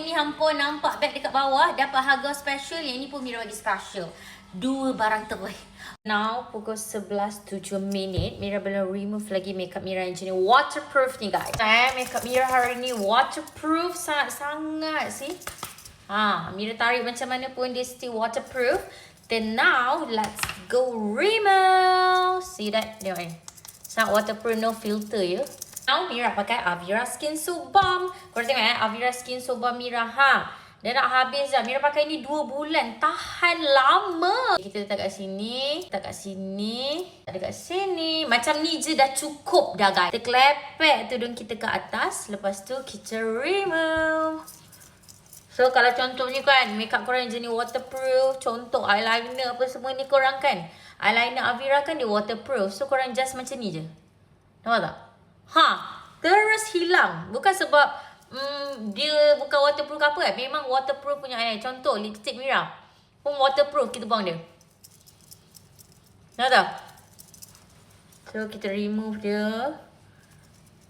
yang ni hampa nampak beg dekat bawah. Dapat harga special. Yang ni pun Mira bagi special. 2 barang terbaik. Now, pukul 11.07 minit. Mira belum remove lagi makeup Mira yang jenis waterproof ni guys. Makeup Mira hari ni waterproof sangat-sangat sih. Mira tarik macam mana pun dia still waterproof. Then now, let's go remove. See that? Tengok sangat waterproof, no filter ya. Now, Mira pakai Avira Skin So Balm. Korang tengok Avira Skin So Balm Mira. Dah nak habis dah. Mira pakai ni 2 bulan. Tahan lama. Kita letak kat sini. Letak kat sini. Dekat sini. Macam ni je dah cukup dah guys. Kita klepek tudung kita ke atas. Lepas tu kita remove. So kalau contohnya kan makeup korang yang jenis waterproof. Contoh eyeliner apa semua ni korang kan. Eyeliner Avira kan dia waterproof. So korang just macam ni je. Nampak tak? Terus hilang. Bukan sebab dia bukan waterproof ke apa memang waterproof punya eyeliner. Contoh lipstick Mira pun waterproof, kita buang dia. Nampak tak? So kita remove dia.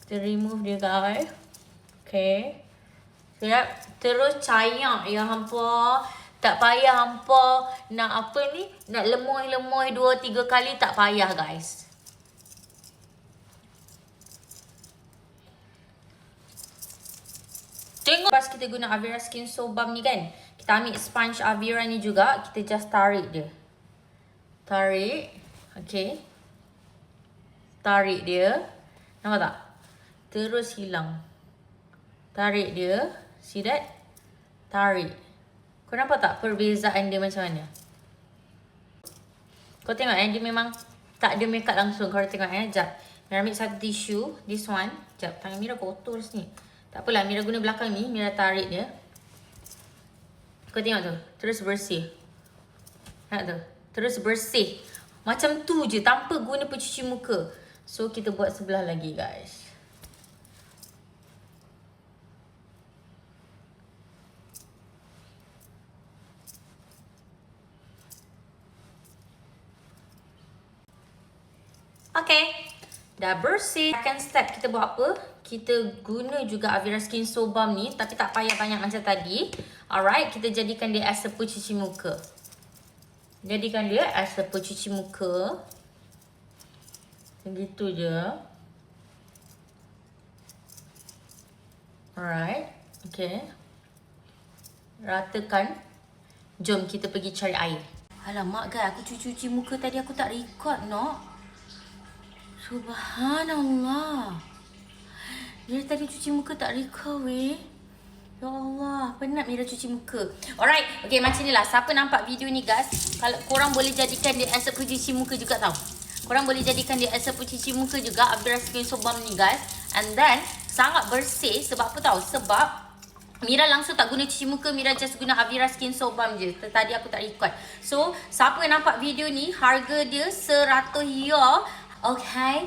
Kita remove dia guys. Okay. Siap. Terus cayak ya hampa. Tak payah hampa nak apa ni, nak lemoy-lemoy 2-3 kali, tak payah guys. Tengok pas kita guna Avira Skin So Balm ni kan. Kita ambil sponge Avira ni juga. Kita just tarik dia. Tarik. Okay. Tarik dia. Nampak tak? Terus hilang. Tarik dia. See that? Tarik. Kau nampak tak perbezaan dia macam mana? Kau tengok dia memang tak ada makeup langsung. Kau tengok Sekejap. Mira ambil satu tisu. This one. Sekejap. Tangan Mira kotor sini. Tak apalah, Mira guna belakang ni. Mira tarik dia. Kau tengok tu. Terus bersih. Nampak tu? Terus bersih. Macam tu je. Tanpa guna pencuci muka. So, kita buat sebelah lagi guys. Okay. Dah bersih. Second step kita buat apa? Kita guna juga Avira Skin So Balm ni. Tapi tak payah banyak macam tadi. Alright. Kita jadikan dia as a pencuci muka. Jadikan dia as a pencuci muka. Begitu je. Alright. Okay. Ratakan. Jom kita pergi cari air. Alamak guys. Aku cuci muka tadi aku tak record no. Subhanallah. Mira tadi cuci muka tak record weh. Ya Allah, penat Mira cuci muka. Alright, okay macam ni lah. Siapa nampak video ni guys, kalau korang boleh jadikan dia as a pencuci muka juga tau. Korang boleh jadikan dia as a pencuci muka juga, Avira Skin So Balm ni guys. And then, sangat bersih. Sebab apa tau? Sebab Mira langsung tak guna cuci muka, Mira just guna Avira Skin So Balm je. Tadi aku tak record. So, siapa yang nampak video ni, harga dia 100 ya. Okay.